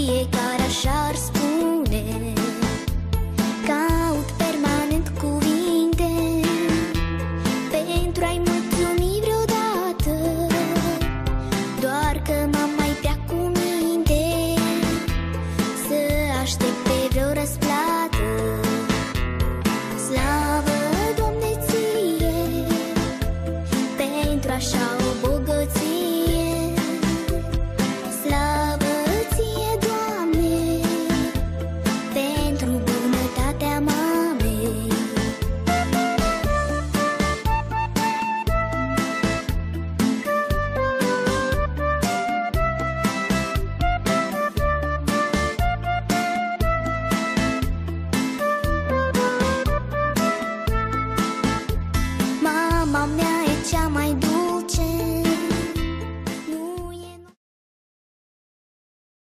fiecare așa-ar spune. Caut permanent cuvinte pentru a-i mulțumi vreodată, doar că m-am mai prea cu minte să aștept pe vreo răsplată. Slavă, Doamne, ție pentru așa o bogăție. Slavă ție, Doamne, pentru bunătatea mamei. Mama mea e cea mai